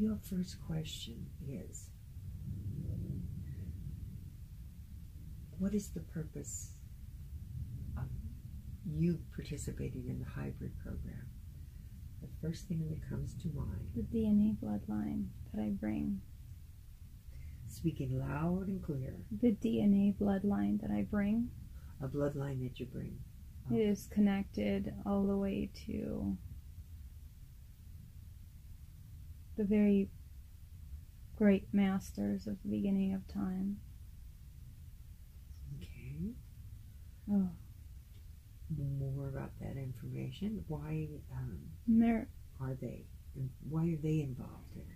Your first question is, what is the purpose of you participating in the hybrid program? The first thing that comes to mind. The DNA bloodline that I bring. Speaking loud and clear. The DNA bloodline that I bring. A bloodline that you bring. It is connected all the way to the very great masters of the beginning of time. Okay. Oh. More about that information. Why are they? Why are they involved in it?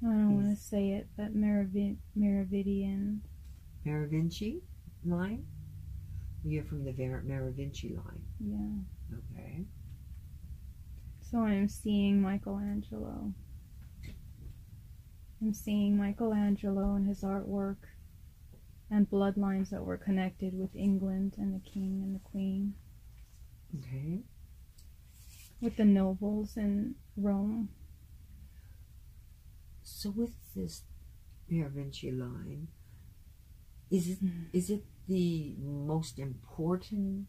I don't want to say it, but Merovingian. Merovingi line? You're from the Merovingi line. Yeah. Okay. So I'm seeing Michelangelo. I'm seeing Michelangelo and his artwork and bloodlines that were connected with England and the king and the queen. Okay. With the nobles in Rome. So with this Merovingi line, is it the most important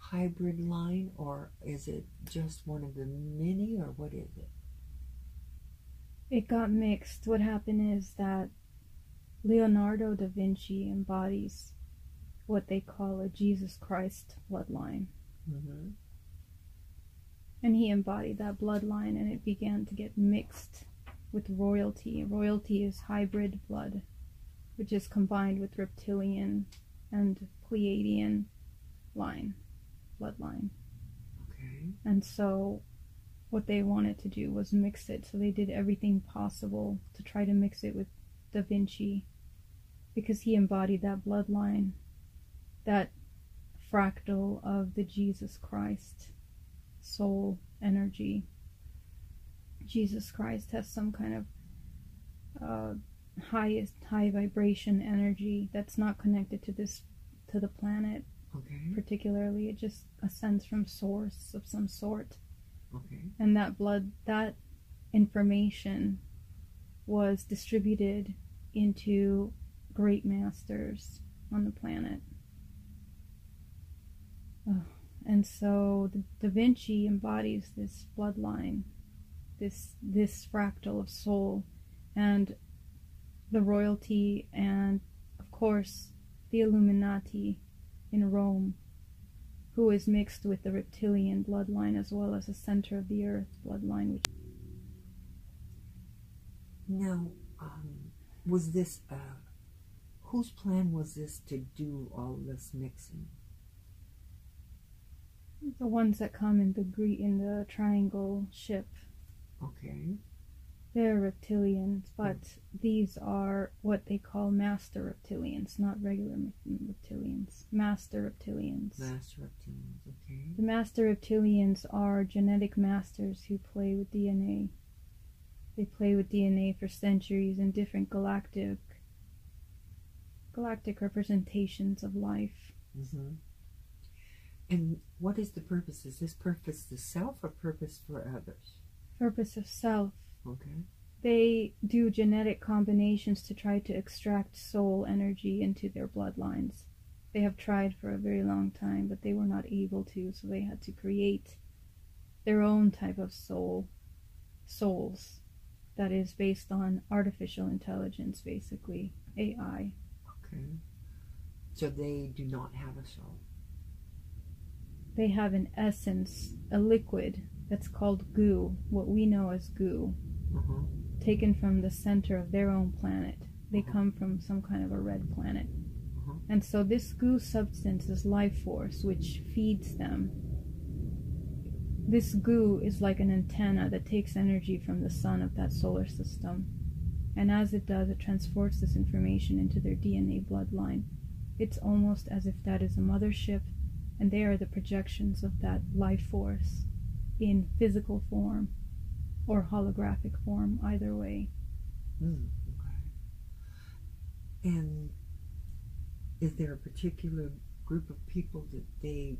hybrid line, or is it just one of the many, or what is it? It got mixed. What happened is that Leonardo da Vinci embodies what they call a Jesus Christ bloodline. Mm-hmm. And he embodied that bloodline, and it began to get mixed with royalty. Royalty is hybrid blood, which is combined with reptilian and Pleiadian bloodline. Okay. And so what they wanted to do was mix it. So they did everything possible to try to mix it with Da Vinci, because he embodied that bloodline, that fractal of the Jesus Christ soul energy. Jesus Christ has some kind of high vibration energy that's not connected to the planet. Okay. Particularly, it just ascends from source of some sort. Okay. And that information was distributed into great masters on the planet. Oh. And so Da Vinci embodies this bloodline, this fractal of soul, and the royalty, and of course the Illuminati in Rome, who is mixed with the reptilian bloodline as well as the center of the earth bloodline. Now, was this whose plan was this to do all this mixing? The ones that come in the triangle ship. Okay. They're reptilians, but these are what they call master reptilians, not regular reptilians. Master reptilians. Master reptilians, okay. The master reptilians are genetic masters who play with DNA. They play with DNA for centuries in different galactic representations of life. Mm-hmm. And what is the purpose? Is this purpose the self or purpose for others? Purpose of self. Okay. They do genetic combinations to try to extract soul energy into their bloodlines. They have tried for a very long time, but they were not able to, so they had to create their own type of souls that is based on artificial intelligence, basically, AI. Okay. So they do not have a soul. They have an essence, a liquid, that's called goo, what we know as goo, taken from the center of their own planet. They come from some kind of a red planet. And so this goo substance is life force, which feeds them. This goo is like an antenna that takes energy from the sun of that solar system. And as it does, it transports this information into their DNA bloodline. It's almost as if that is a mothership, and they are the projections of that life force in physical form or holographic form, either way. Okay. And is there a particular group of people that they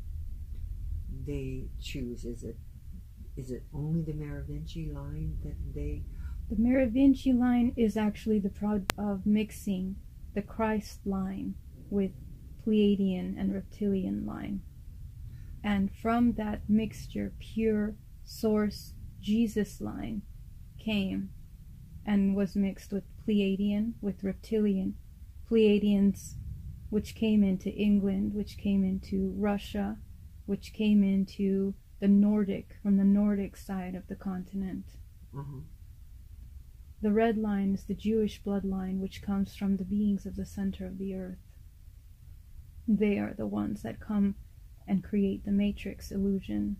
choose? Is is it only the Merovingi line that they... The Merovingi line is actually the product of mixing the Christ line with Pleiadian and Reptilian line. And from that mixture, pure source Jesus line came and was mixed with Pleiadian, with Reptilian. Pleiadians, which came into England, which came into Russia, which came into the Nordic, from the Nordic side of the continent. Uh-huh. The red line is the Jewish bloodline, which comes from the beings of the center of the earth. They are the ones that come and create the matrix illusion.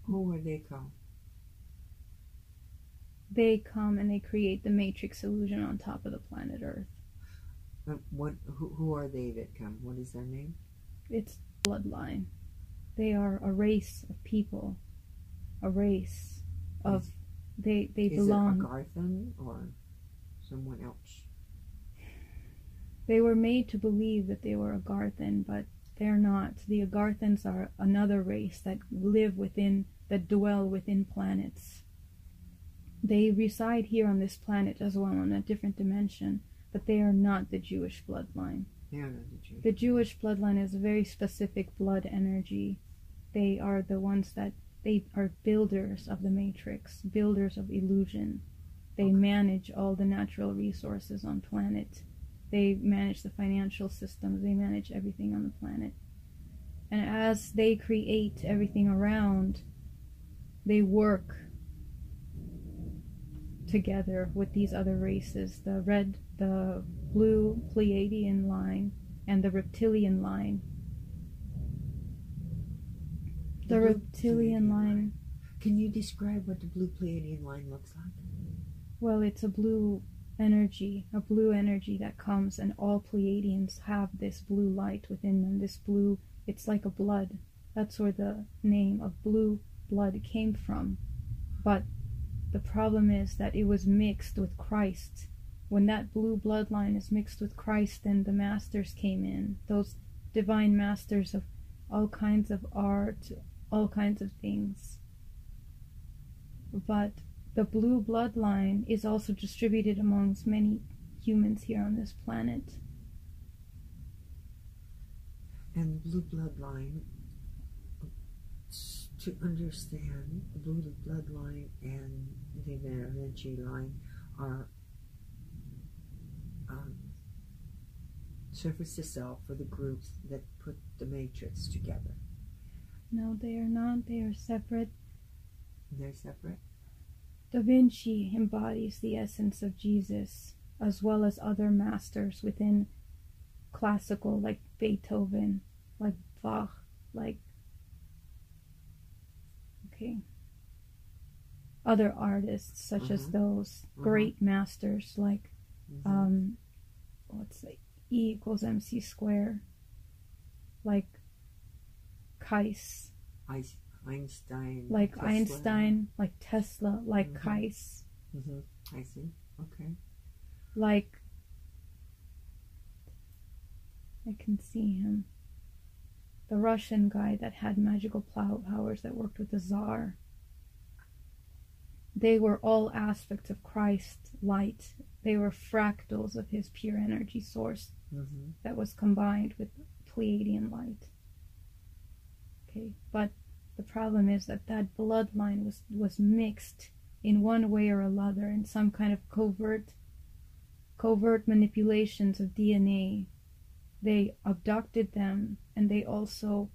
Who are they called? They come and they create the matrix illusion on top of the planet Earth. Who are they that come? What is their name? It's bloodline. They are a race of people. A race of... They belong... Is it a Garthan or someone else? They were made to believe that they were Agarthan, but they're not. The Agarthans are another race that live within, that dwell within planets. They reside here on this planet as well, in a different dimension, but they are not the Jewish bloodline. They are not the Jewish. The Jewish bloodline is a very specific blood energy. They are the ones that, they are builders of the matrix, builders of illusion. They manage all the natural resources on planet. They manage the financial systems. They manage everything on the planet. And as they create everything around, they work together with these other races, the red, the blue Pleiadian line, and the reptilian line. The reptilian line. Can you describe what the blue Pleiadian line looks like? Well, it's a blue energy that comes, and all Pleiadians have this blue light within them. This blue, it's like a blood. That's where the name of blue blood came from. But the problem is that it was mixed with Christ. When that blue bloodline is mixed with Christ, then the masters came in. Those divine masters of all kinds of art, all kinds of things. But the blue bloodline is also distributed amongst many humans here on this planet. And blue bloodline, to understand, the blue bloodline and the Merovingi line are surface to self for the groups that put the matrix together. No, they are not. They are separate. They're separate? Da Vinci embodies the essence of Jesus, as well as other masters within classical, like Beethoven, like Bach, like other artists such as those great masters like let's say E equals MC square, like Kais, Einstein, like Tesla. Einstein, like Tesla, like Kais. I see. Okay. Like, I can see him. The Russian guy that had magical powers that worked with the Tsar. They were all aspects of Christ light. They were fractals of his pure energy source that was combined with Pleiadian light. Okay, but the problem is that that bloodline was mixed in one way or another in some kind of covert manipulations of DNA. They abducted them, and they also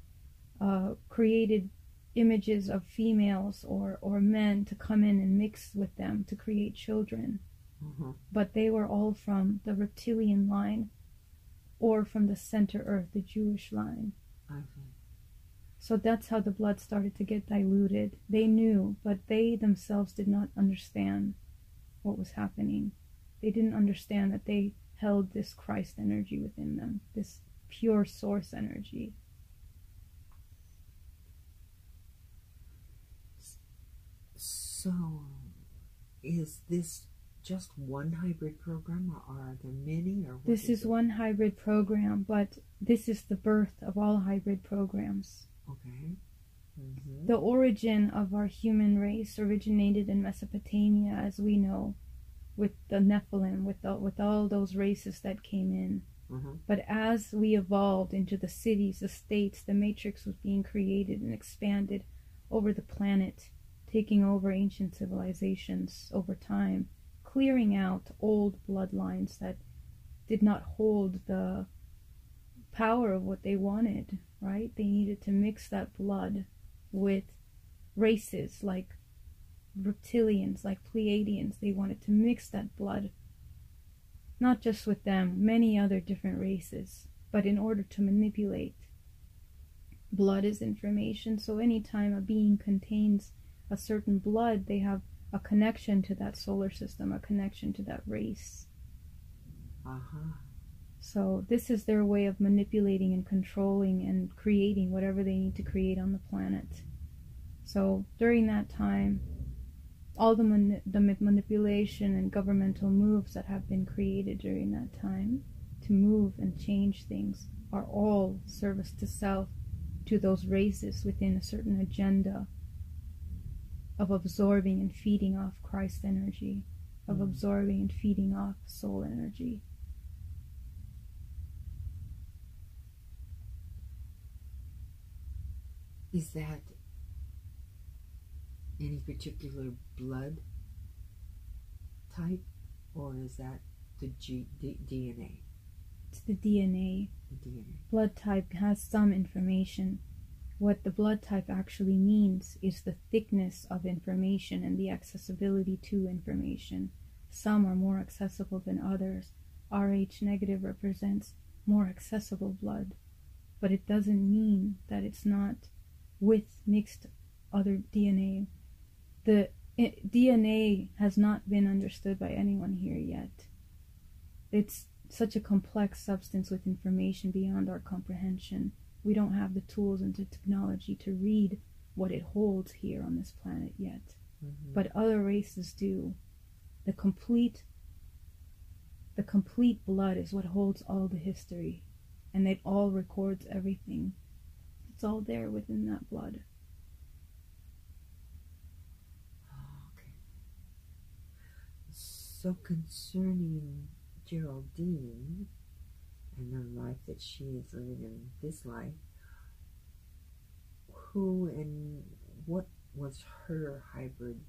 created images of females or men to come in and mix with them to create children. But they were all from the reptilian line or from the center earth, the Jewish line. So that's how the blood started to get diluted. They knew, but they themselves did not understand what was happening. They didn't understand that they held this Christ energy within them, this pure source energy. So, is this just one hybrid program, or are there many? Or what this is one hybrid program, but this is the birth of all hybrid programs. Okay. Mm-hmm. The origin of our human race originated in Mesopotamia, as we know, with the Nephilim, with all those races that came in. Mm-hmm. But as we evolved into the cities, the states, the matrix was being created and expanded over the planet, taking over ancient civilizations over time, clearing out old bloodlines that did not hold the power of what they wanted, right? They needed to mix that blood with races like reptilians, like Pleiadians. They wanted to mix that blood, not just with them, many other different races, but in order to manipulate. Blood is information, so anytime a being contains a certain blood, they have a connection to that solar system, a connection to that race. So this is their way of manipulating and controlling and creating whatever they need to create on the planet. So during that time, all the manipulation and governmental moves that have been created during that time to move and change things are all service to self, to those races within a certain agenda of absorbing and feeding off Christ energy, of absorbing and feeding off soul energy. Is that any particular blood type, or is that the DNA? It's the DNA. The DNA. Blood type has some information. What the blood type actually means is the thickness of information and the accessibility to information. Some are more accessible than others. Rh negative represents more accessible blood, but it doesn't mean that it's not with mixed other DNA. The DNA has not been understood by anyone here yet. It's such a complex substance with information beyond our comprehension. We don't have the tools and the technology to read what it holds here on this planet yet. Mm-hmm. But other races do. The complete blood is what holds all the history, and it all records everything. It's all there within that blood. Okay. So concerning Geraldine and the life that she is living in this life, who and what was her hybrid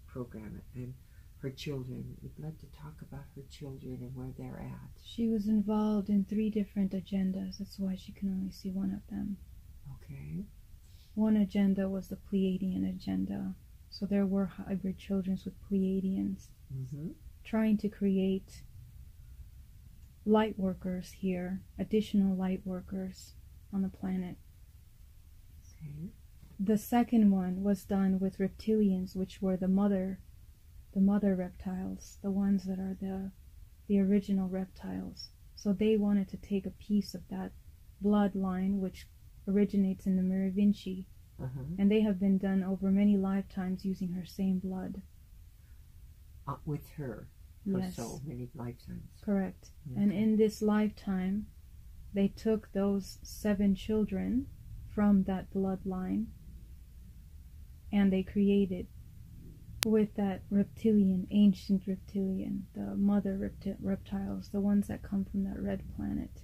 program and her children? We'd like to talk about her children and where they're at. She was involved in 3 different agendas. That's why she can only see one of them. Okay. One agenda was the Pleiadian agenda. So there were hybrid children with Pleiadians, trying to create light workers here, additional light workers on the planet. Okay. The second one was done with reptilians, which were the mother reptiles, the ones that are the original reptiles. So they wanted to take a piece of that bloodline, which originates in the Merovingi, and they have been done over many lifetimes using her same blood. With her for Yes. so many lifetimes. Correct. Okay. And in this lifetime, they took those 7 children from that bloodline, and they created with that reptilian, ancient reptilian, the mother reptiles, the ones that come from that red planet.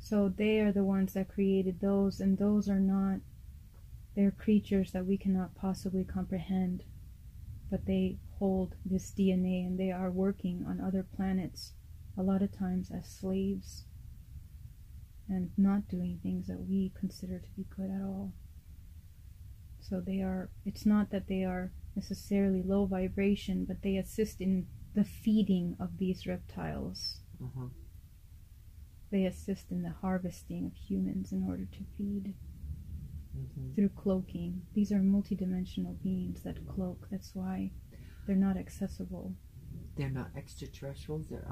So they are the ones that created those, and those are not, they're creatures that we cannot possibly comprehend, but they hold this DNA, and they are working on other planets a lot of times as slaves and not doing things that we consider to be good at all. So they are, it's not that they are necessarily low vibration, but they assist in the feeding of these reptiles. They assist in the harvesting of humans in order to feed through cloaking. These are multidimensional beings that cloak. That's why they're not accessible. They're not extraterrestrials, they're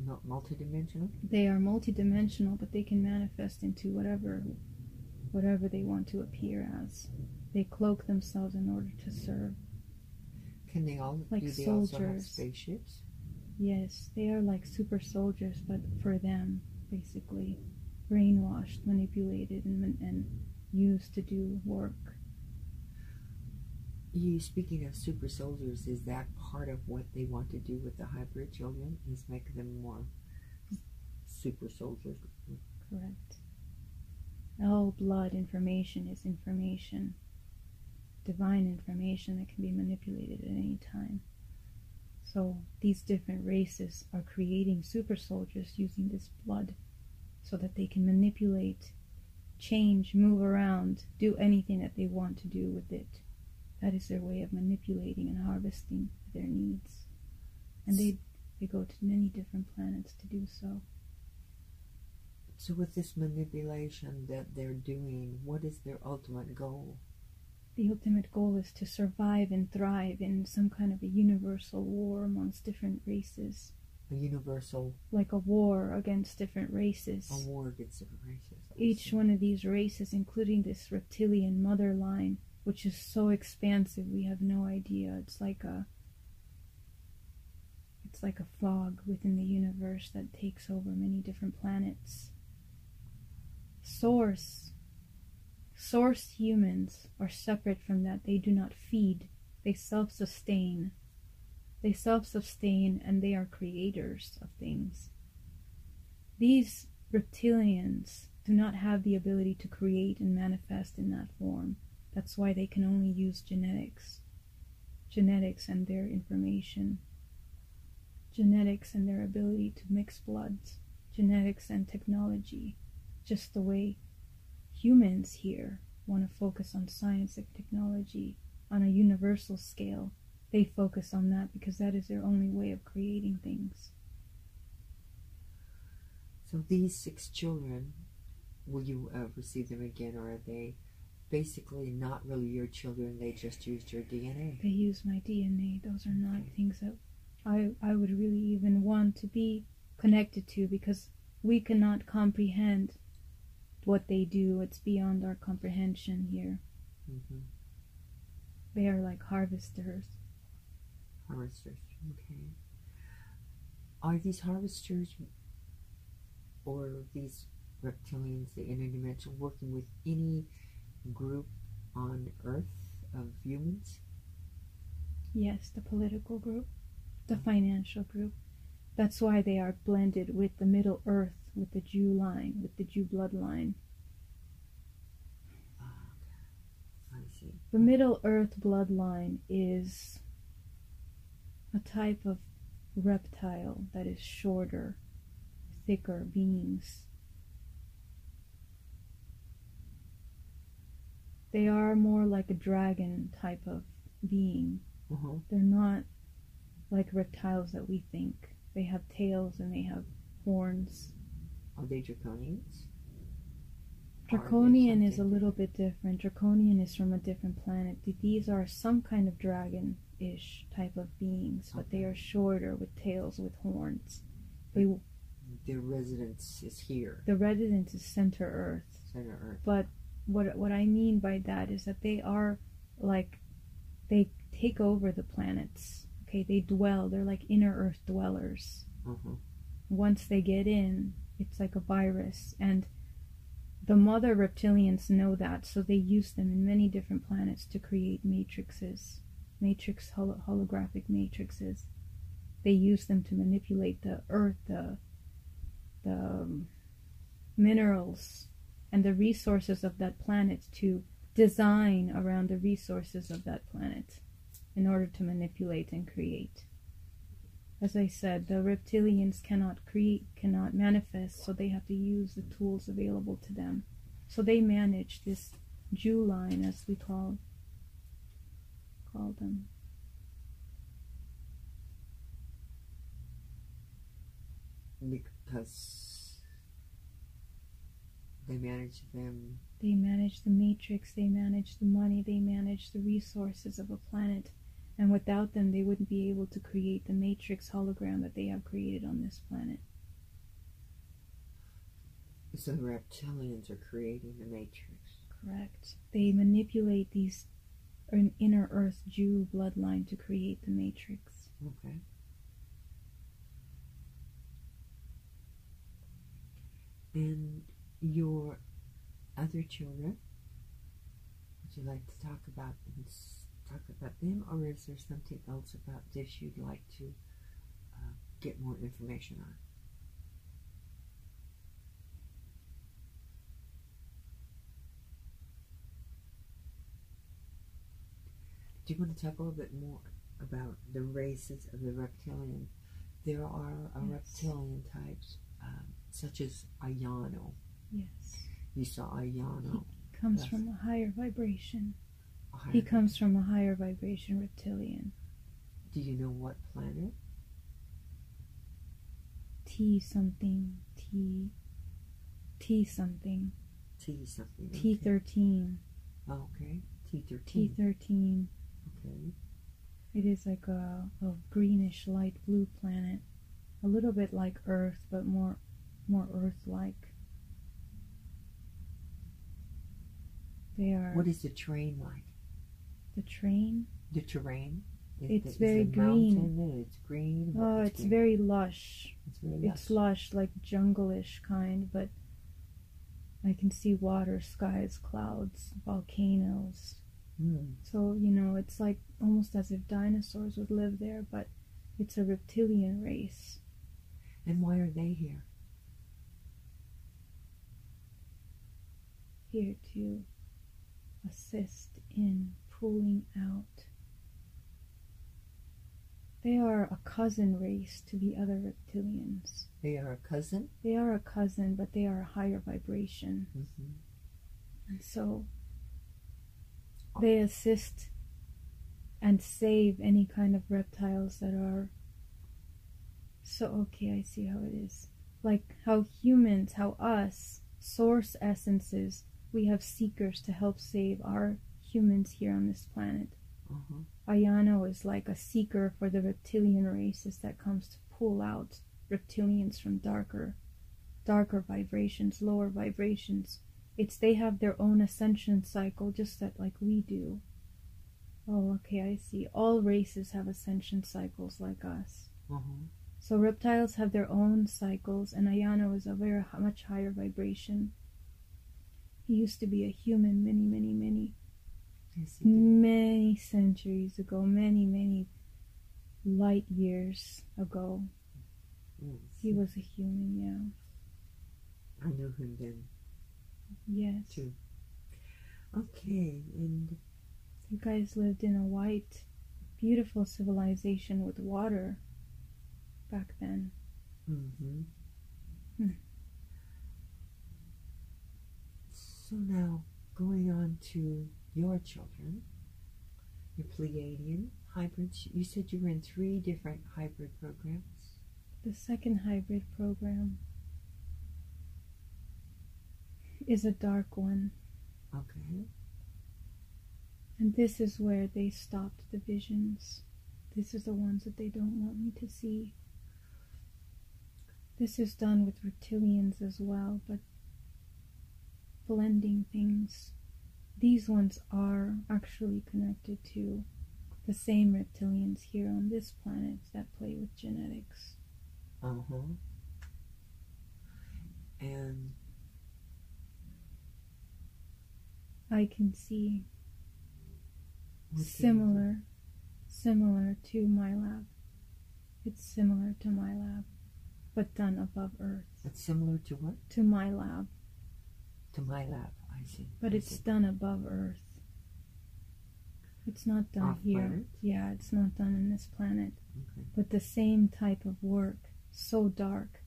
not multidimensional? They are multidimensional, but they can manifest into whatever they want to appear as. They cloak themselves in order to serve. Can they all, like do they soldiers. also have spaceships? Yes, they are like super soldiers, but for them, basically. brainwashed, manipulated, and used to do work. You speaking of super soldiers, is that part of what they want to do with the hybrid children? Is make them more super soldiers? Correct. All blood information is information, divine information that can be manipulated at any time. So these different races are creating super soldiers using this blood so that they can manipulate, change, move around, do anything that they want to do with it. That is their way of manipulating and harvesting their needs. And they go to many different planets to do so. So with this manipulation that they're doing, what is their ultimate goal? The ultimate goal is to survive and thrive in some kind of a universal war amongst different races. A universal... Like a war against different races. A war against different races. Each one of these races, including this reptilian mother line, which is so expansive we have no idea. It's like a fog within the universe that takes over many different planets. Source humans are separate from that. They do not feed. They self-sustain. They self-sustain and they are creators of things. These reptilians do not have the ability to create and manifest in that form. That's why they can only use genetics. Genetics and their information. Genetics and their ability to mix bloods. Genetics and technology. Just the way humans here want to focus on science and technology on a universal scale. They focus on that because that is their only way of creating things. So these 6 children, will you ever see them again, or are they basically not really your children, they just used your DNA? They use my DNA. Those are not things that I would really even want to be connected to, because we cannot comprehend what they do. It's beyond our comprehension here. Mm-hmm. They are like harvesters. Harvesters, okay. Are these harvesters or these reptilians, the interdimensional, working with any group on Earth of humans? Yes, the political group, the financial group. That's why they are blended with the Middle Earth, with the Jew line, with the Jew bloodline. Okay. I see. The Middle Earth bloodline is a type of reptile that is shorter, thicker beings. They are more like a dragon type of being. Uh-huh. They're not like reptiles that we think. They have tails and they have horns. Are they draconians? Draconian is a little bit different. Draconian is from a different planet. These are some kind of dragon-ish type of beings, but they are shorter with tails, with horns. Their residence is here. The residence is Center Earth. Center Earth. But what I mean by that is that they are like, they take over the planets. Okay, they dwell. They're like inner Earth dwellers. Uh-huh. Once they get in, it's like a virus, and the mother reptilians know that, so they use them in many different planets to create matrices, holographic matrices. They use them to manipulate the earth, the minerals, and the resources of that planet, to design around the resources of that planet in order to manipulate and create. As I said, the reptilians cannot create, cannot manifest, so they have to use the tools available to them. So they manage this Jew line, as we call them. Because they manage them. They manage the matrix, they manage the money, they manage the resources of a planet. And without them, they wouldn't be able to create the matrix hologram that they have created on this planet. So the reptilians are creating the matrix. Correct. They manipulate these inner Earth Jew bloodline to create the matrix. Okay. And your other children, would you like to talk about them, or is there something else about this you'd like to get more information on? Do you want to talk a little bit more about the races of the reptilian? There are reptilian types, such as Ayano. Yes. You saw Ayano. He comes from a higher vibration. He comes from a higher vibration reptilian. Do you know what planet? T something. T something. T something. T13. Okay. T13. T13. Okay. It is like a greenish light blue planet. A little bit like Earth, but more Earth-like. They are. What is the terrain like? The terrain? The terrain? It's very green. Mountain, it's green. Oh, it's green? very lush. It's very lush. It's lush, like jungle-ish kind, but I can see water, skies, clouds, volcanoes. So, it's like almost as if dinosaurs would live there, but it's a reptilian race. And why are they here? Here to assist in pulling out. They are a cousin race to the other reptilians. They are a cousin? They are a cousin, but they are a higher vibration. Mm-hmm. And so they assist and save any kind of reptiles that are... So, okay, I see how it is. Like how humans, how us, source essences, we have seekers to help save our humans here on this planet. Ayano is like a seeker for the reptilian races that comes to pull out reptilians from darker vibrations, lower vibrations. They have their own ascension cycle, just that like we do. Oh, okay, I see. All races have ascension cycles like us. So reptiles have their own cycles, and Ayano is a very much higher vibration. He used to be a human many centuries ago, many light years ago. Yes. He was a human, yeah. I knew him then. Yes. Too. Okay, and you guys lived in a white, beautiful civilization with water back then. So now, going on to your children, your Pleiadian hybrids. You said you were in 3 different hybrid programs. The second hybrid program is a dark one. Okay. And this is where they stopped the visions. This is the ones that they don't want me to see. This is done with reptilians as well, but blending things. These ones are actually connected to the same reptilians here on this planet that play with genetics. And I can see similar to my lab. It's similar to my lab, but done above Earth. It's similar to what? To my lab. To my lab, I see. But it's done above Earth. It's not done here. Planet? Yeah, it's not done in this planet. Okay. But the same type of work, so dark.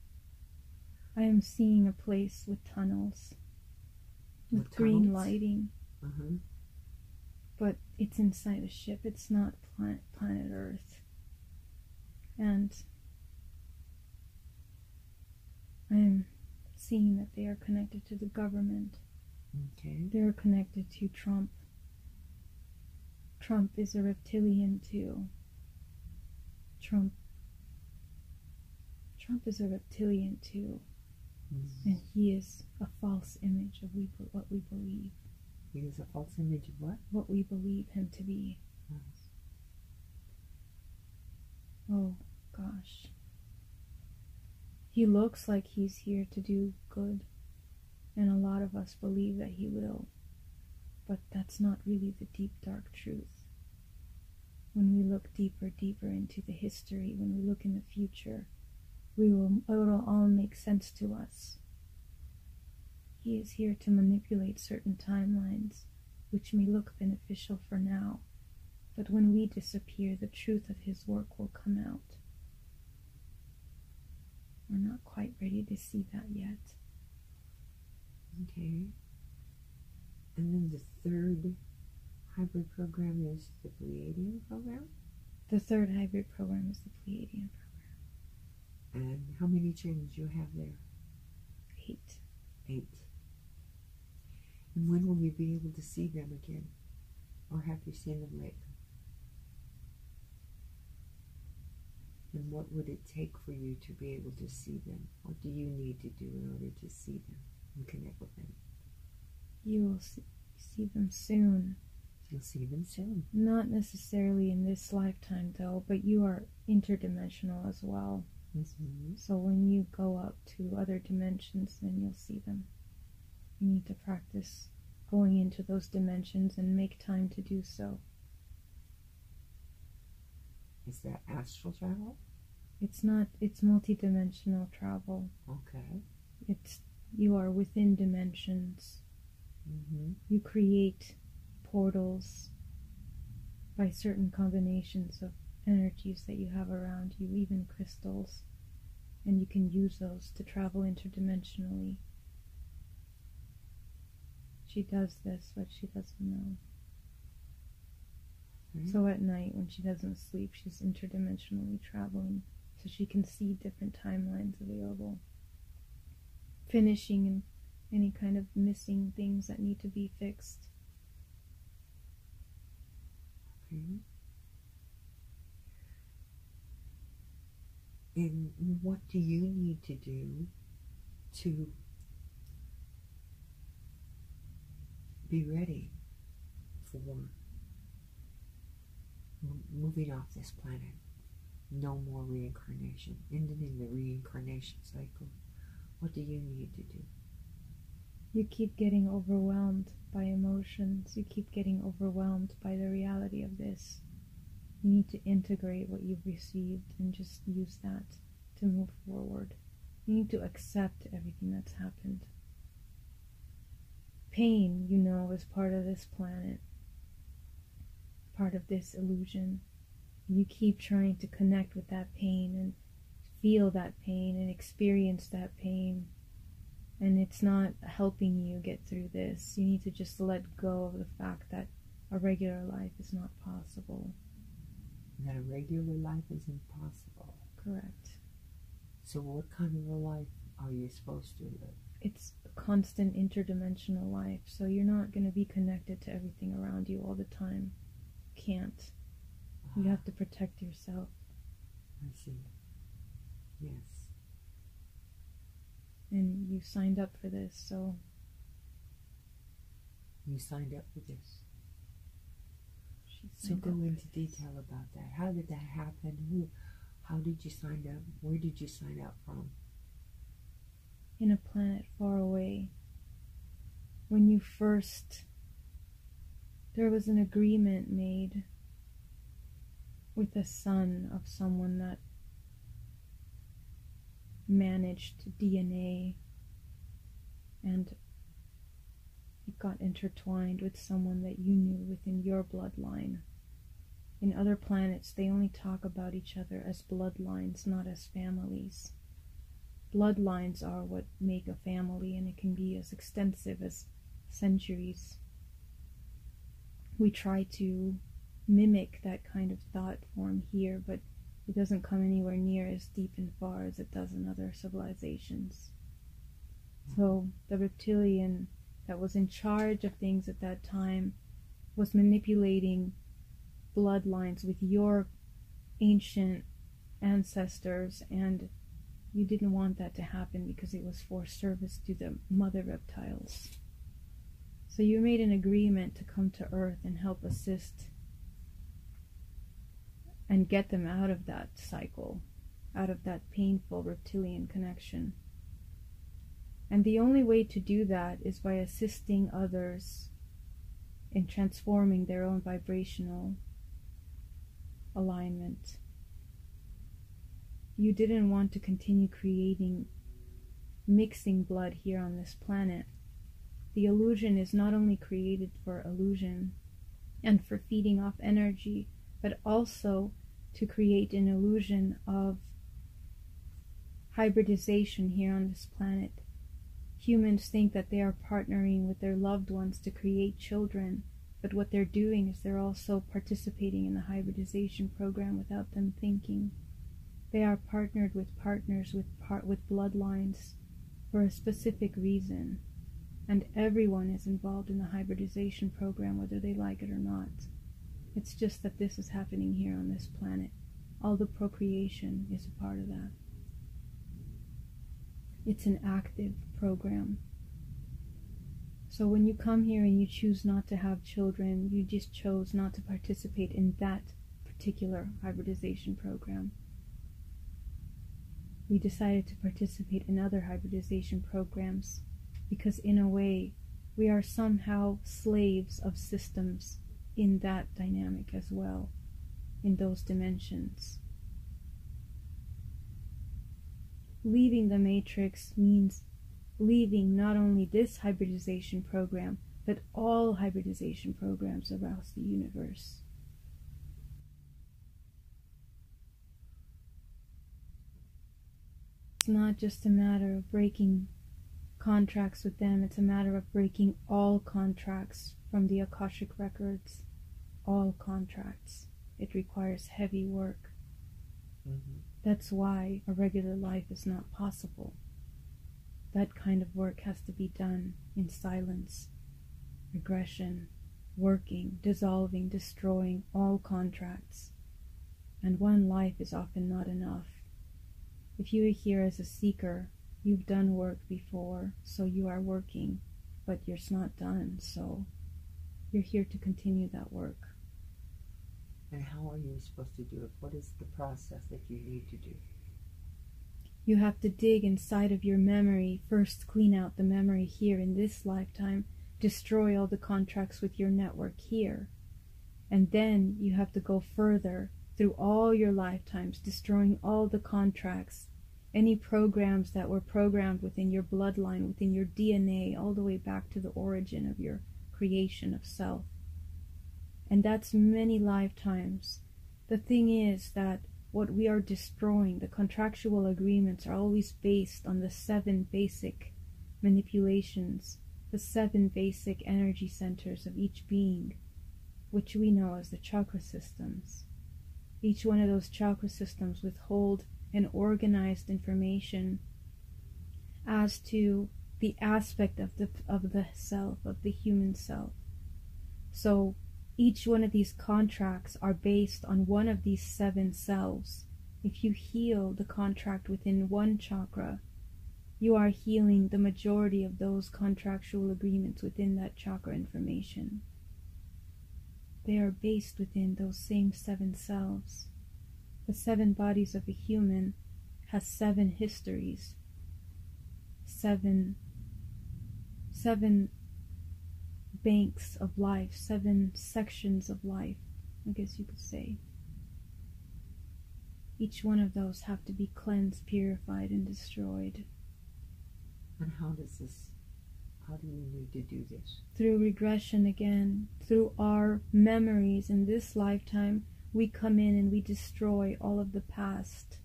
I am seeing a place with tunnels, with green lighting. But it's inside a ship. It's not planet Earth. And I am seeing that they are connected to the government. Okay. They're connected to Trump. Trump is a reptilian too. Trump is a reptilian too. And he is a false image of what we believe. He is a false image of what? What we believe him to be. Oh, gosh. He looks like he's here to do good And a lot of us believe that he will. But that's not really the deep, dark truth. When we look deeper, deeper into the history, when we look in the future, it will all make sense to us. He is here to manipulate certain timelines, which may look beneficial for now, but when we disappear, the truth of his work will come out. We're not quite ready to see that yet. Okay. And then the third hybrid program is the Pleiadian program? The third hybrid program is the Pleiadian program. And how many channels you have there? 8. 8. And when will you be able to see them again? Or have you seen them lately? And what would it take for you to be able to see them? What do you need to do in order to see them and connect with them? You will see them soon. You'll see them soon. Not necessarily in this lifetime, though, but you are interdimensional as well. Mm-hmm. So when you go up to other dimensions, then you'll see them. You need to practice going into those dimensions and make time to do so. Is that astral travel? It's not, it's multidimensional travel. Okay. You are within dimensions. Mm-hmm. You create portals by certain combinations of energies that you have around you, even crystals, and you can use those to travel interdimensionally. She does this, but she doesn't know. Okay. So at night, when she doesn't sleep, she's interdimensionally traveling, so she can see different timelines available, finishing any kind of missing things that need to be fixed. Okay. And what do you need to do to be ready for moving off this planet? No more reincarnation. Ending the reincarnation cycle. What do you need to do? You keep getting overwhelmed by emotions. You keep getting overwhelmed by the reality of this. You need to integrate what you've received and just use that to move forward. You need to accept everything that's happened. Pain, you know, is part of this planet, part of this illusion. You keep trying to connect with that pain and feel that pain and experience that pain, and it's not helping you get through this. You need to just let go of the fact that a regular life is not possible. That a regular life is impossible. Correct. So what kind of a life are you supposed to live? It's a constant interdimensional life, so you're not going to be connected to everything around you all the time. You can't. You have to protect yourself. I see. Yes. And you signed up for this, so... You signed up for this. So signed go up for into this. detail about that. How did that happen? How did you sign up? Where did you sign up from? In a planet far away. When you first... There was an agreement made with the son of someone that managed DNA, and it got intertwined with someone that you knew within your bloodline. In other planets, they only talk about each other as bloodlines, not as families. Bloodlines are what make a family, and it can be as extensive as centuries. We try to mimic that kind of thought form here, but it doesn't come anywhere near as deep and far as it does in other civilizations. So the reptilian that was in charge of things at that time was manipulating bloodlines with your ancient ancestors, and you didn't want that to happen because it was for service to the mother reptiles. So you made an agreement to come to Earth and help assist and get them out of that cycle, out of that painful reptilian connection. And the only way to do that is by assisting others in transforming their own vibrational alignment. You didn't want to continue creating, mixing blood here on this planet. The illusion is not only created for illusion and for feeding off energy, but also to create an illusion of hybridization here on this planet. Humans think that they are partnering with their loved ones to create children, but what they're doing is they're also participating in the hybridization program without them thinking. They are partnered with partners with bloodlines for a specific reason, and everyone is involved in the hybridization program whether they like it or not. It's just that this is happening here on this planet. All the procreation is a part of that. It's an active program. So when you come here and you choose not to have children, you just chose not to participate in that particular hybridization program. We decided to participate in other hybridization programs because in a way we are somehow slaves of systems in that dynamic as well, in those dimensions. Leaving the matrix means leaving not only this hybridization program, but all hybridization programs around the universe. It's not just a matter of breaking contracts with them, it's a matter of breaking all contracts from the Akashic records. All contracts. It requires heavy work. That's why a regular life is not possible. That kind of work has to be done in silence. Regression, working, dissolving, destroying all contracts. And one life is often not enough. If you are here as a seeker, you've done work before, so you are working, but you're not done, so you're here to continue that work. And how are you supposed to do it? What is the process that you need to do? You have to dig inside of your memory, first clean out the memory here in this lifetime, destroy all the contracts with your network here. And then you have to go further through all your lifetimes, destroying all the contracts, any programs that were programmed within your bloodline, within your DNA, all the way back to the origin of your creation of self. And that's many lifetimes. The thing is that what we are destroying, the contractual agreements, are always based on the 7 basic manipulations, the 7 basic energy centers of each being, which we know as the chakra systems. Each one of those chakra systems withhold an organized information as to the aspect of the self, of the human self. So each one of these contracts are based on one of these 7 selves. If you heal the contract within one chakra, you are healing the majority of those contractual agreements within that chakra information. They are based within those same 7 selves. The 7 bodies of a human has 7 histories, 7 banks of life, 7 sections of life, I guess you could say. Each one of those have to be cleansed, purified, and destroyed. And how do you need to do this? Through regression again, through our memories in this lifetime, we come in and we destroy all of the past,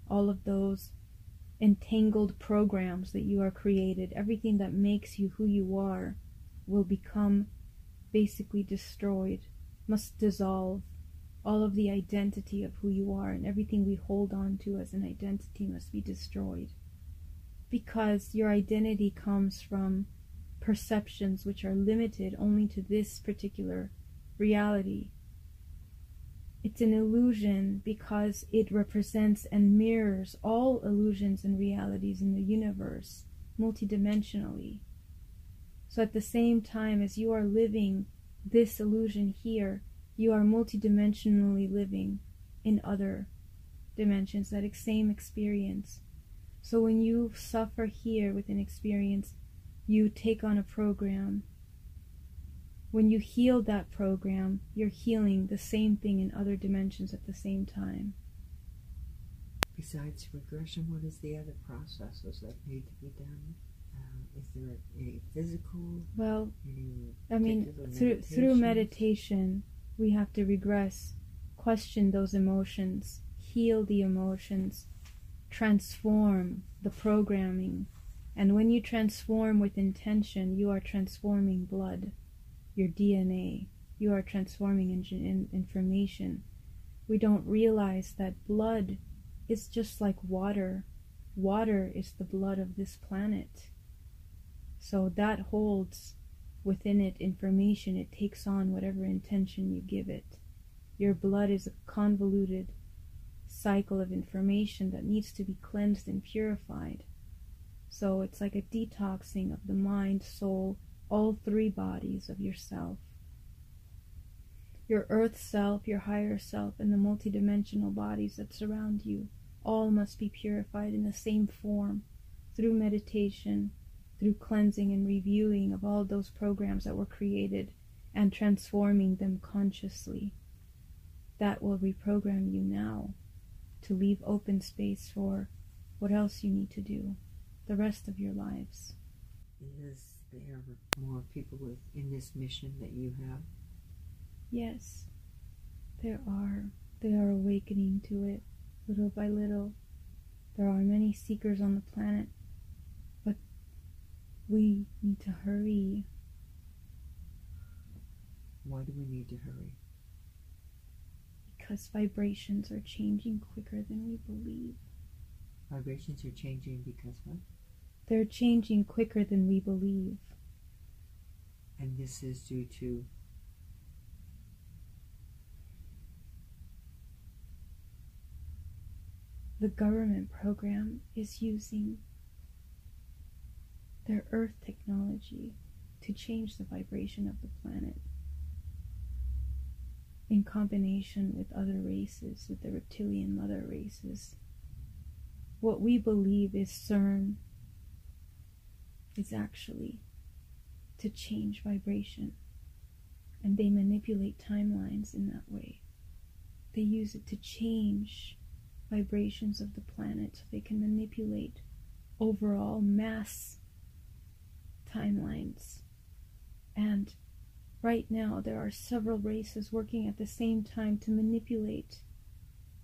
all of those entangled programs that you are created. Everything that makes you who you are will become basically destroyed, must dissolve. All of the identity of who you are and everything we hold on to as an identity must be destroyed. Because your identity comes from perceptions which are limited only to this particular reality. It's an illusion because it represents and mirrors all illusions and realities in the universe, multidimensionally. So at the same time as you are living this illusion here, you are multidimensionally living in other dimensions, that same experience. So when you suffer here with an experience, you take on a program. When you heal that program, you're healing the same thing in other dimensions at the same time. Besides regression, what is the other processes that need to be done? Is there any physical? Well, any I mean, through meditations? meditation, we have to regress, question those emotions, heal the emotions, transform the programming. And when you transform with intention, you are transforming blood, your DNA. You are transforming information. We don't realize that blood is just like water. Water is the blood of this planet. So that holds within it information. It takes on whatever intention you give it. Your blood is a convoluted cycle of information that needs to be cleansed and purified. So it's like a detoxing of the mind, soul, all three bodies of yourself. Your earth self, your higher self, and the multidimensional bodies that surround you all must be purified in the same form through meditation, through cleansing and reviewing of all those programs that were created and transforming them consciously. That will reprogram you now to leave open space for what else you need to do the rest of your lives. Is there more people in this mission that you have? Yes, there are. They are awakening to it little by little. There are many seekers on the planet, but we need to hurry. Why do we need to hurry? Because vibrations are changing quicker than we believe. Vibrations are changing because what? They're changing quicker than we believe. And this is due to? The government program is using their Earth technology to change the vibration of the planet in combination with other races, with the reptilian mother races. What we believe is CERN is actually to change vibration, and they manipulate timelines in that way. They use it to change vibrations of the planet so they can manipulate overall mass timelines. And right now there are several races working at the same time to manipulate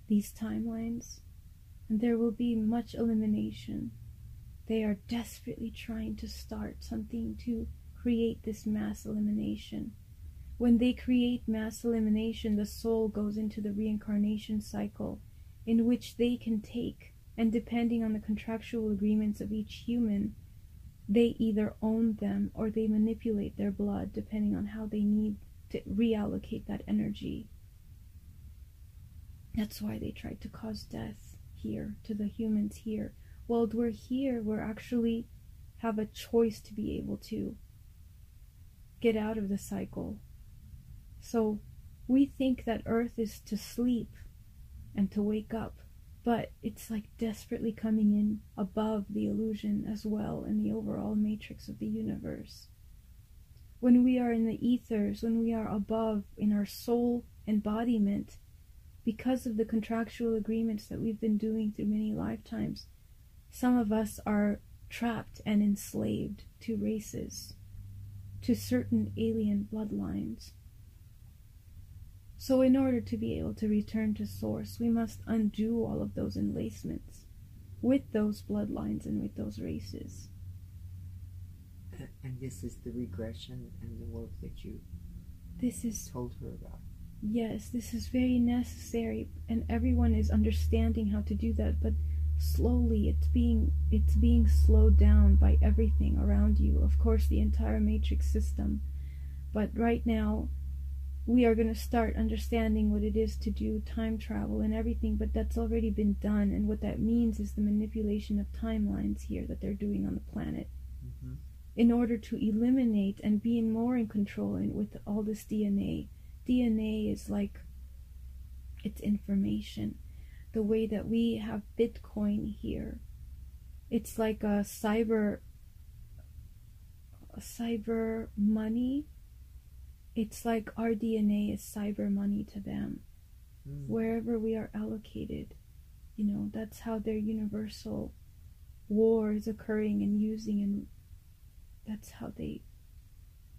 these timelines, and there will be much elimination. They are desperately trying to start something to create this mass elimination. When they create mass elimination, the soul goes into the reincarnation cycle, in which they can take, and depending on the contractual agreements of each human, they either own them or they manipulate their blood, depending on how they need to reallocate that energy. That's why they tried to cause death here, to the humans here. While we're here, we're actually have a choice to be able to get out of the cycle. So we think that Earth is to sleep and to wake up, but it's like desperately coming in above the illusion as well in the overall matrix of the universe. When we are in the ethers, when we are above in our soul embodiment, because of the contractual agreements that we've been doing through many lifetimes, some of us are trapped and enslaved to races, to certain alien bloodlines. So in order to be able to return to source, we must undo all of those enlacements with those bloodlines and with those races. And this is the regression and the work that you told her about. Yes, this is very necessary, and everyone is understanding how to do that, but slowly it's being slowed down by everything around you. Of course, the entire matrix system. But right now, we are going to start understanding what it is to do time travel and everything, but that's already been done, and what that means is the manipulation of timelines here that they're doing on the planet. Mm-hmm. In order to eliminate and be more in control with all this DNA. DNA is like, it's information. The way that we have Bitcoin here, It's like a cyber money. It's like our DNA is cyber money to them. Wherever we are allocated, you know, that's how their universal war is occurring and using, and that's how they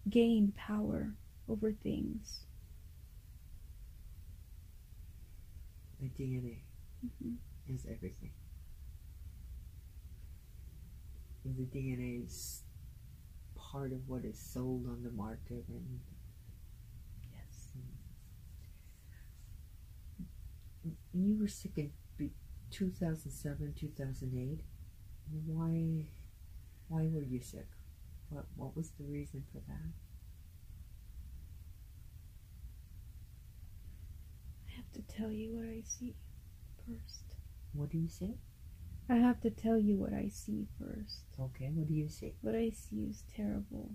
gain power over things. The DNA is everything. The DNA is part of what is sold on the market, and yes. You were sick in 2007, 2008. Why were you sick? What was the reason for that? I have to tell you what I see first. What do you see? I have to tell you what I see first. Okay, what do you see? What I see is terrible.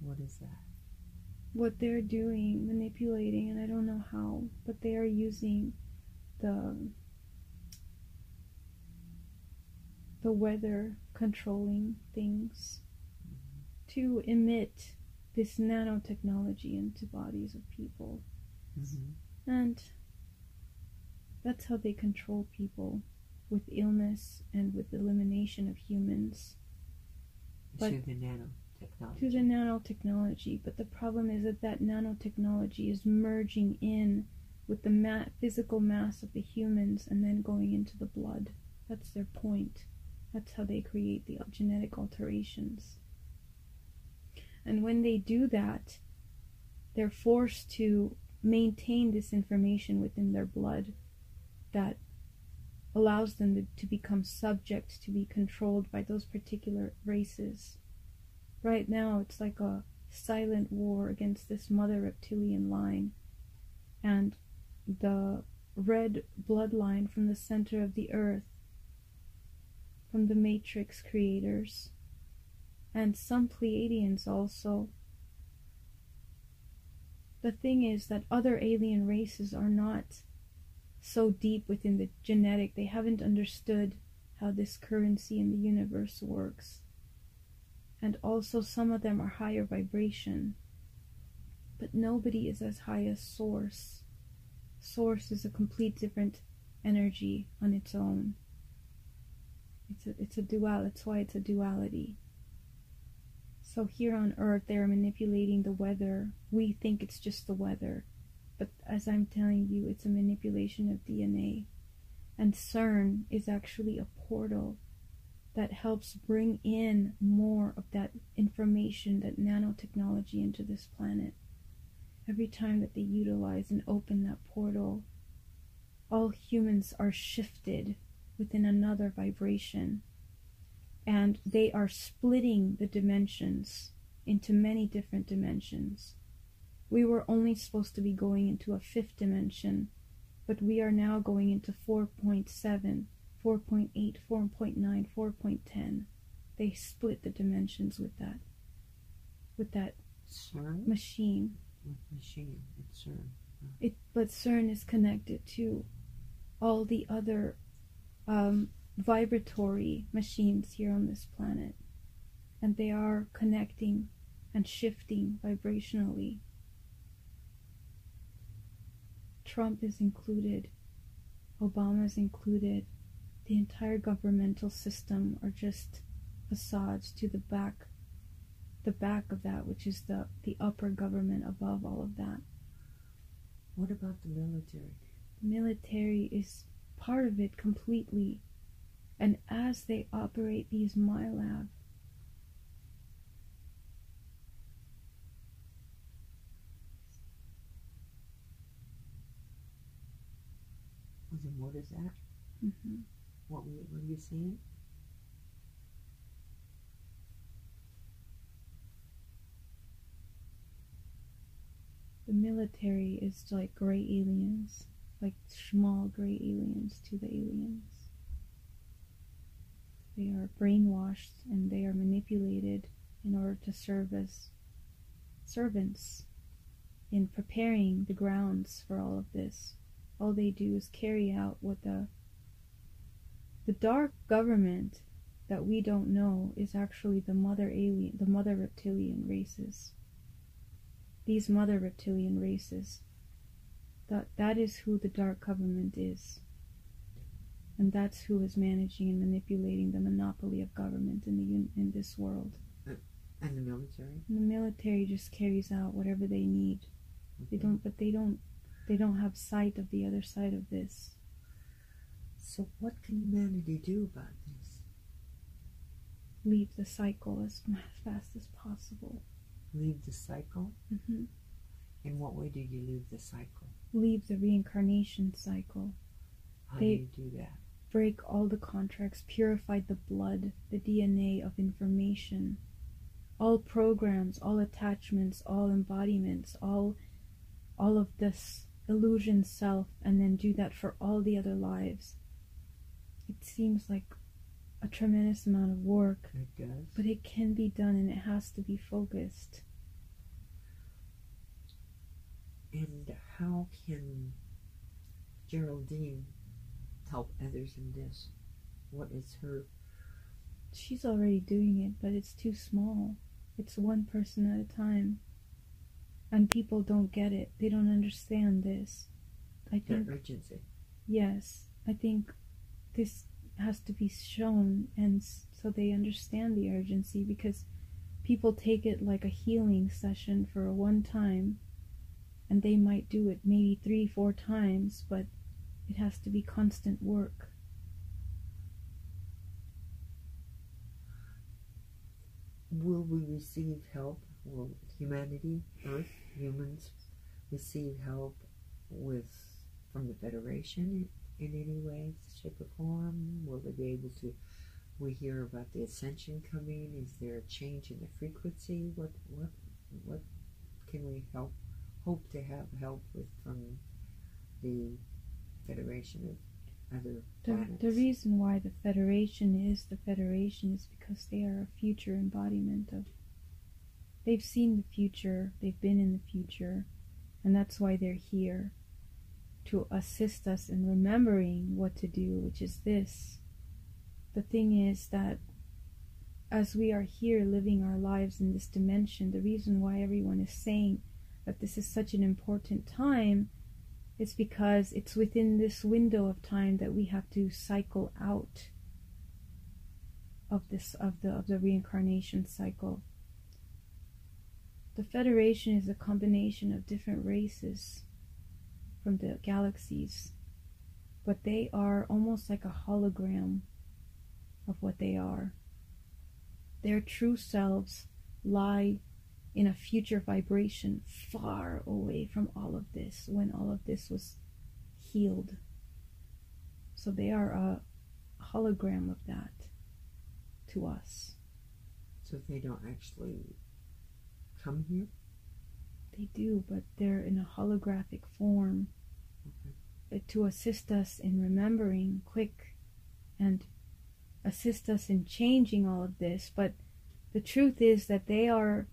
What is that? What they're doing, manipulating, and I don't know how, but they are using the weather controlling things to emit this nanotechnology into bodies of people. And that's how they control people, with illness and with elimination of humans. But to the nanotechnology. To the nanotechnology. But the problem is that nanotechnology is merging in with the physical mass of the humans and then going into the blood. That's their point. That's how they create the genetic alterations. And when they do that, they're forced to maintain this information within their blood that allows them to become subject to be controlled by those particular races. Right now, it's like a silent war against this mother reptilian line, and the red bloodline from the center of the earth, from the Matrix creators, and some Pleiadians also. The thing is that other alien races are not so deep within the genetic. They haven't understood how this currency in the universe works. And also some of them are higher vibration. But nobody is as high as Source. Source is a complete different energy on its own. It's a dual. That's why it's a duality. So here on Earth, they are manipulating the weather. We think it's just the weather. But as I'm telling you, it's a manipulation of DNA. And CERN is actually a portal that helps bring in more of that information, that nanotechnology into this planet. Every time that they utilize and open that portal, all humans are shifted within another vibration. And they are splitting the dimensions into many different dimensions. We were only supposed to be going into a 5th dimension, but we are now going into 4.7, 4.8, 4.9, 4.10. They split the dimensions with that CERN? Machine. Machine, it's CERN. But CERN is connected to all the other vibratory machines here on this planet, and they are connecting and shifting vibrationally. Trump is included, Obama is included. The entire governmental system are just facades to the back of that, which is the upper government above all of that. What about the military? The military is part of it completely. And as they operate these MyLab, what is that? What are you saying? The military is like gray aliens, like small gray aliens to the aliens. They are brainwashed and they are manipulated in order to serve as servants in preparing the grounds for all of this. All they do is carry out what the dark government that we don't know is actually the mother reptilian races. These mother reptilian races, that is who the dark government is. And that's who is managing and manipulating the monopoly of government in this world. And the military? And the military just carries out whatever they need. Mm-hmm. They don't have sight of the other side of this. So what can humanity do about this? Leave the cycle as fast as possible. Leave the cycle? Mm-hmm. In what way do you leave the cycle? Leave the reincarnation cycle. How do you do that? Break all the contracts, purify the blood, the DNA of information, all programs, all attachments, all embodiments, all of this illusion self, and then do that for all the other lives. It seems like a tremendous amount of work. It does. But it can be done, and it has to be focused. And how can Geraldine help others in this? What is her? She's already doing it, but it's too small. It's one person at a time. And people don't get it. They don't understand this. I think The urgency. Yes, I think this has to be shown, and so they understand the urgency, because people take it like a healing session for a one time, and they might do it maybe 3-4 times, but it has to be constant work. Will we receive help? Will humanity, Earth, humans, receive help from the Federation in any way, shape, or form? Will they be able to? We hear about the Ascension coming. Is there a change in the frequency? What can we hope to have help with from the Federation of other planets? The reason why the Federation is because they are a future embodiment of. They've seen the future. They've been in the future, and that's why they're here, to assist us in remembering what to do, which is this. The thing is that as we are here living our lives in this dimension, the reason why everyone is saying that this is such an important time is because it's within this window of time that we have to cycle out of the reincarnation cycle. The Federation is a combination of different races from the galaxies, but they are almost like a hologram of what they are. Their true selves lie in a future vibration far away from all of this, when all of this was healed. So they are a hologram of that to us. So they don't actually come here? They do, but they're in a holographic form. Okay. To assist us in remembering quick and assist us in changing all of this. But the truth is that they are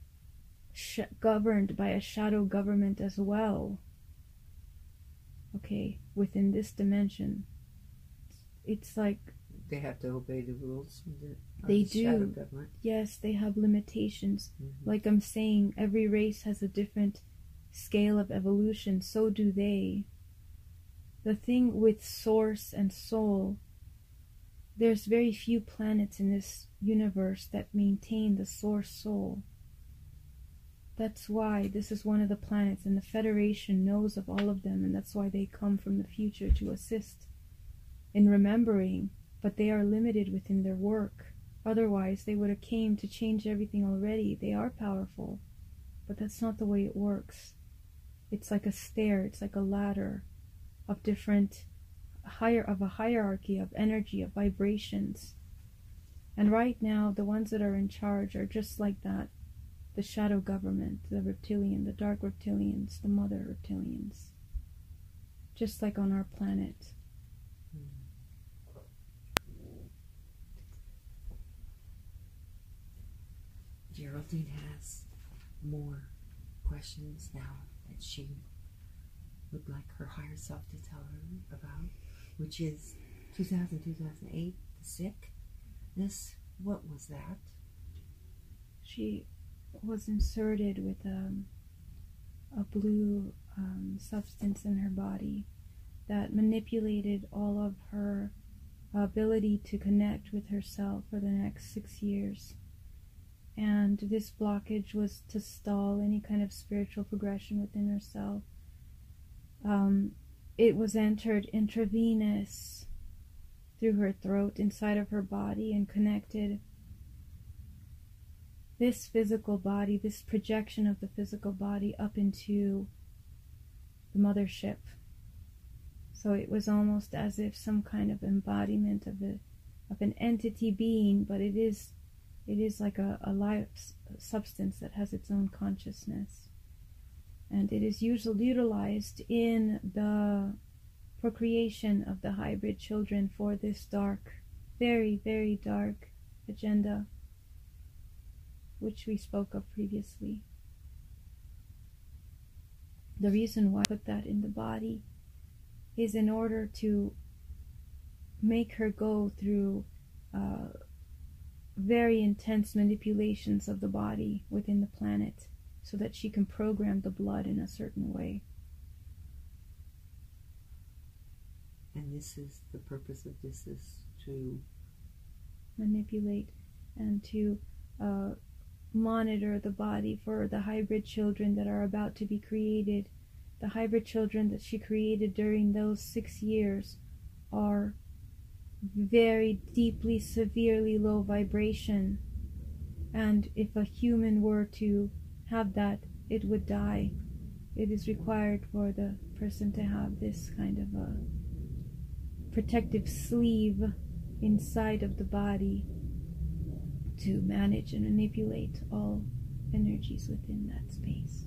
governed by a shadow government as well. Okay, within this dimension. It's like they have to obey the rules of they the shadow do. government. Yes, they have limitations. Mm-hmm. Like I'm saying, every race has a different scale of evolution. So do they. The thing with source and soul, there's very few planets in this universe that maintain the source soul. That's why this is one of the planets, and the Federation knows of all of them, and that's why they come from the future to assist in remembering, but they are limited within their work. Otherwise, they would have came to change everything already. They are powerful, but that's not the way it works. It's like a stair, it's like a ladder of different of a hierarchy of energy, of vibrations. And right now, the ones that are in charge are just like that. The shadow government, the reptilian, the dark reptilians, the mother reptilians. Just like on our planet. Geraldine has more questions now that she would like her higher self to tell her about, which is 2008, the sickness, What was that? She was inserted with a blue substance in her body that manipulated all of her ability to connect with herself for the next 6 years. And this blockage was to stall any kind of spiritual progression within herself. It was entered intravenous through her throat inside of her body and connected this physical body, this projection of the physical body up into the mothership. So it was almost as if some kind of embodiment of an entity being, but it is like a life substance that has its own consciousness. And it is usually utilized in the procreation of the hybrid children for this dark, very, very dark agenda, which we spoke of previously. The reason why I put that in the body is in order to make her go through very intense manipulations of the body within the planet so that she can program the blood in a certain way. And this is, the purpose of this is to manipulate and to monitor the body for the hybrid children that are about to be created. The hybrid children that she created during those 6 years are very deeply, severely low vibration. And if a human were to have that, it would die. It is required for the person to have this kind of a protective sleeve inside of the body to manage and manipulate all energies within that space.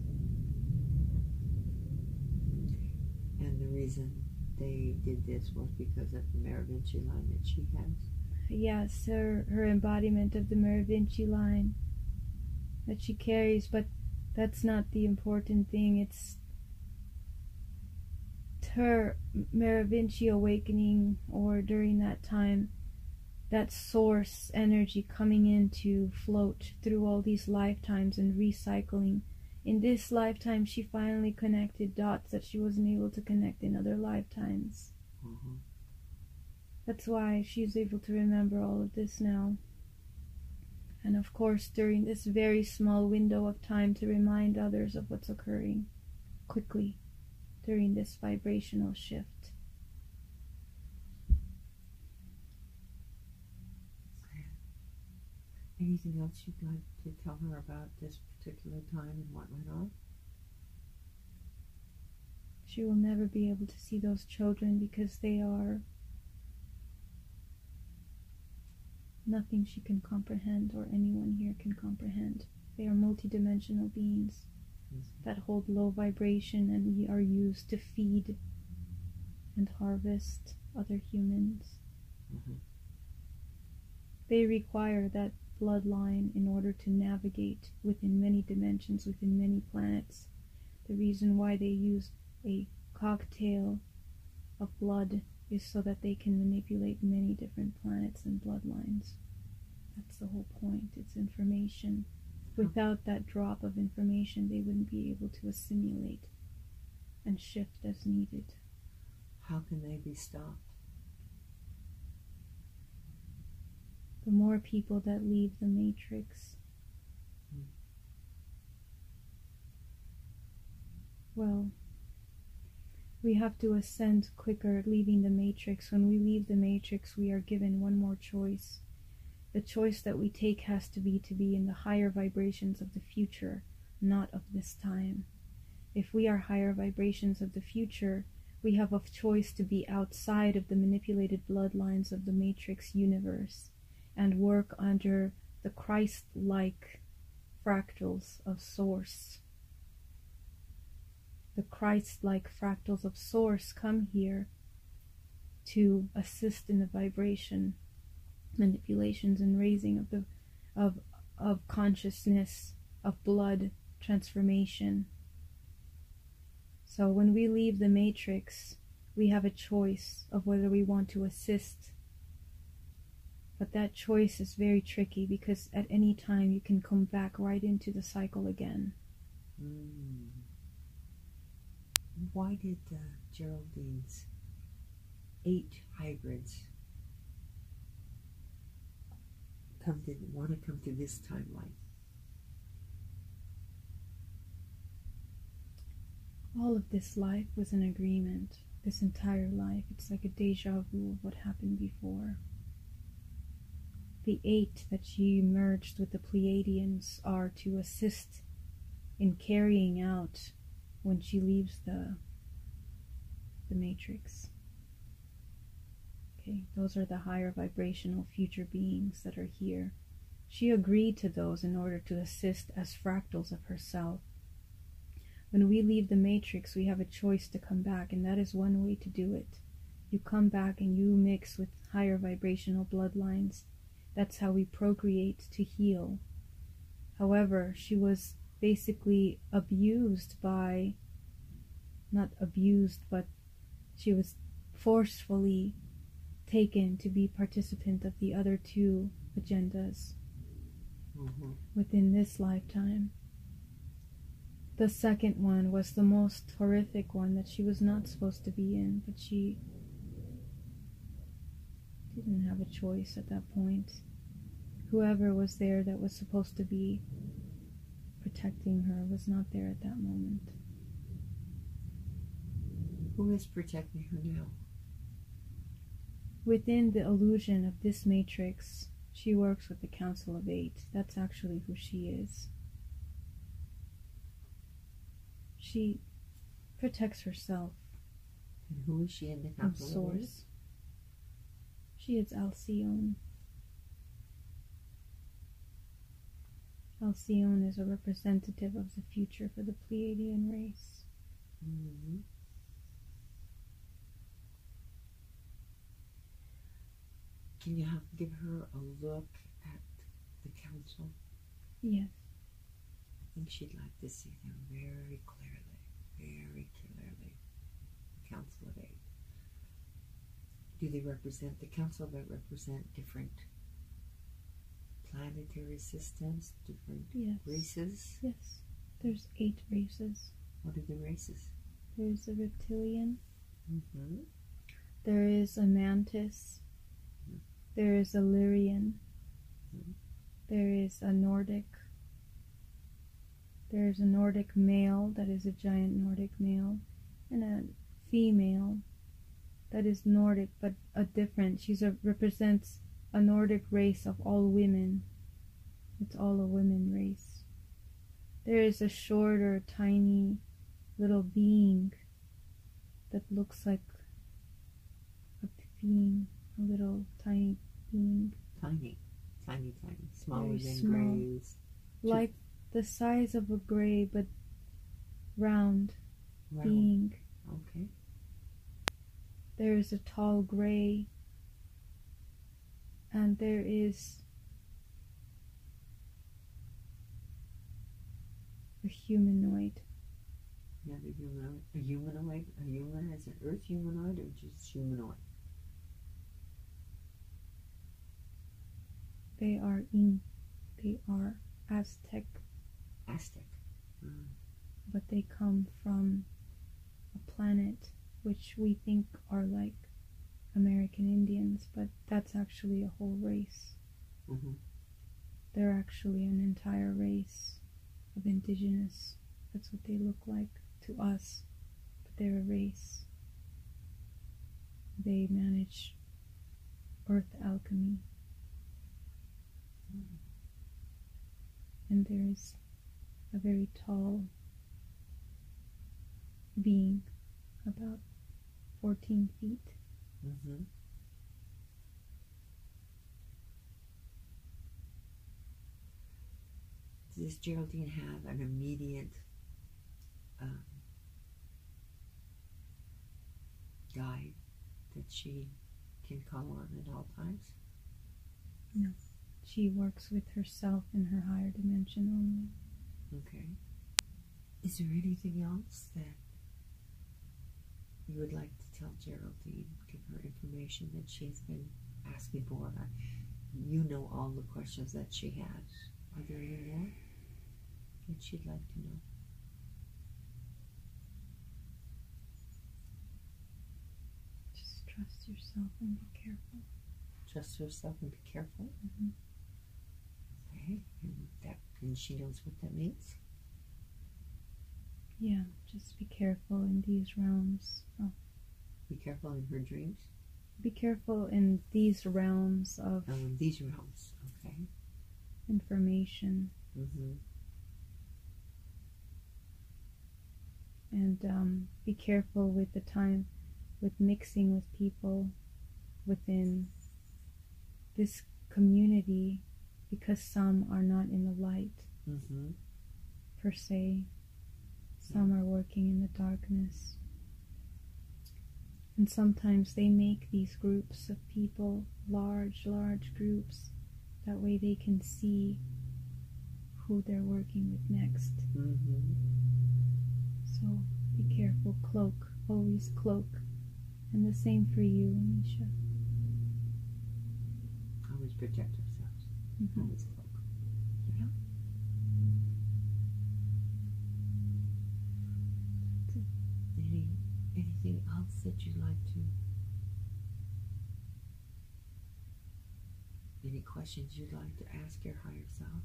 And the reason they did this was because of the Merovinci line that she has? Yes, her embodiment of the Merovinci line that she carries, but that's not the important thing. It's her Merovinci awakening, or during that time, that source energy coming in to float through all these lifetimes and recycling. In this lifetime, she finally connected dots that she wasn't able to connect in other lifetimes. Mm-hmm. That's why she's able to remember all of this now. And of course, during this very small window of time, to remind others of what's occurring quickly during this vibrational shift. Anything else you'd like to tell her about this particular time and what went on? She will never be able to see those children because they are nothing she can comprehend or anyone here can comprehend. They are multidimensional beings that hold low vibration and we are used to feed and harvest other humans. Mm-hmm. They require that bloodline in order to navigate within many dimensions, within many planets. The reason why they use a cocktail of blood is so that they can manipulate many different planets and bloodlines. That's the whole point. It's information. Without that drop of information, they wouldn't be able to assimilate and shift as needed. How can they be stopped? The more people that leave the matrix, well, we have to ascend quicker leaving the matrix. When we leave the matrix, we are given one more choice. The choice that we take has to be in the higher vibrations of the future, not of this time. If we are higher vibrations of the future, we have a choice to be outside of the manipulated bloodlines of the matrix universe and work under the Christ-like fractals of Source. The Christ-like fractals of Source come here to assist in the vibration manipulations and raising of consciousness, of blood transformation. So when we leave the matrix, we have a choice of whether we want to assist But that choice is very tricky because at any time you can come back right into the cycle again. Why did Geraldine's 8 hybrids want to come to this timeline? All of this life was an agreement. This entire life. It's like a deja vu of what happened before. The 8 that she merged with the Pleiadians are to assist in carrying out when she leaves the matrix. Okay, those are the higher vibrational future beings that are here. She agreed to those in order to assist as fractals of herself. When we leave the matrix, we have a choice to come back, and that is one way to do it. You come back and you mix with higher vibrational bloodlines. That's how we procreate to heal. However, she was basically abused by, not abused, but she was forcefully taken to be participant of the other 2 agendas within this lifetime. The second one was the most horrific one that she was not supposed to be in, but she didn't have a choice at that point. Whoever was there that was supposed to be protecting her was not there at that moment. Who is protecting her now? Within the illusion of this matrix, she works with the Counsel of Eight. That's actually who she is. She protects herself. And who is she in the Counsel of Eight? She is Alcyone. Alcyone is a representative of the future for the Pleiadian race. Can you give her a look at the council? Yes. I think she'd like to see them very clearly. Very clearly. The Counsel of Eight. Do they represent, the council that represent different planetary systems, different races? Yes. There's 8 races. What are the races? There's a reptilian. There is a mantis. There is a Lyrian. There is a Nordic. There is a Nordic male that is a giant Nordic male, and a female that is Nordic but a different. Represents a Nordic race of all women. It's all a women race. There is a shorter, tiny little being that looks like a being, a little tiny being. Tiny. Smaller Very than small. grays. Like the size of a gray, but round being. Okay. There is a tall gray, and there is a humanoid. Another humanoid. A humanoid? A human as an earth humanoid or just humanoid? They are Aztec. Aztec. But they come from a planet which we think are like American Indians, but that's actually a whole race. They're actually an entire race of indigenous. That's what they look like to us, but they're a race. They manage earth alchemy. And there is a very tall being, about 14 feet. Does Geraldine have an immediate guide that she can call on at all times? No. She works with herself in her higher dimension only. Okay. Is there anything else that you would like to tell Geraldine? Give her information that she's been asking for. you know all the questions that she has. Are there any more that she'd like to know? Just trust yourself and be careful. Trust yourself and be careful. Mm-hmm. Okay, and she knows what that means. Yeah, just be careful in these realms. Oh. Be careful in her dreams. Be careful in these realms of these realms, okay. Information. Mm-hmm. And be careful with the time, with mixing with people within this community, because some are not in the light, mm-hmm. per se. Some are working in the darkness. And sometimes they make these groups of people, large groups. That way they can see who they're working with next. Mm-hmm. So be careful, cloak, always cloak. And the same for you, Miesha. Always protect ourselves. Mm-hmm. Always cloak. Yeah. Anything else that you'd like to? Any questions you'd like to ask your higher self?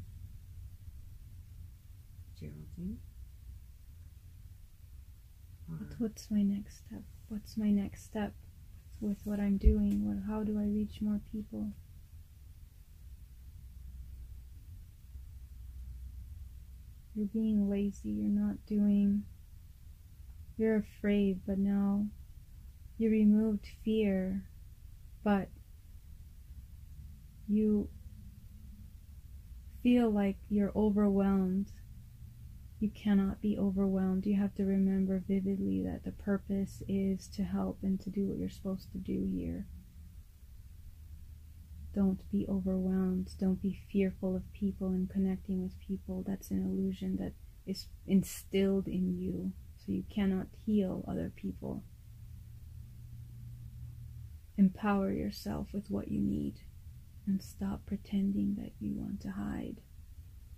Geraldine? What's my next step? What's my next step with what I'm doing? How do I reach more people? You're being lazy, you're not doing, you're afraid, but now you removed fear, but you feel like you're overwhelmed. You cannot be overwhelmed. You have to remember vividly that the purpose is to help and to do what you're supposed to do here. Don't be overwhelmed. Don't be fearful of people and connecting with people. That's an illusion that is instilled in you, so you cannot heal other people. Empower yourself with what you need and stop pretending that you want to hide,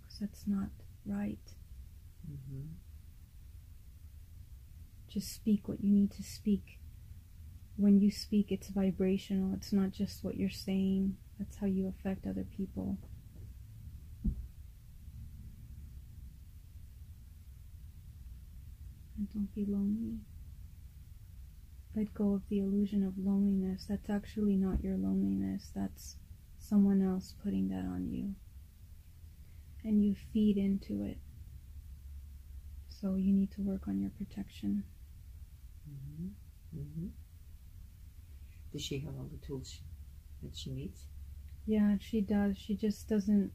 because that's not right. Mm-hmm. Just speak what you need to speak. When you speak, it's vibrational. It's not just what you're saying. That's how you affect other people. And don't be lonely. Let go of the illusion of loneliness. That's actually not your loneliness. That's someone else putting that on you. And you feed into it. So you need to work on your protection. Mm-hmm. Mm-hmm. Does she have all the tools that she needs? Yeah, she does. She just doesn't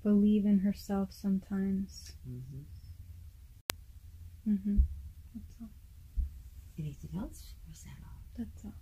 believe in herself sometimes. Mm-hmm. Mm-hmm. That's all. Anything else? Or is that all? That's all.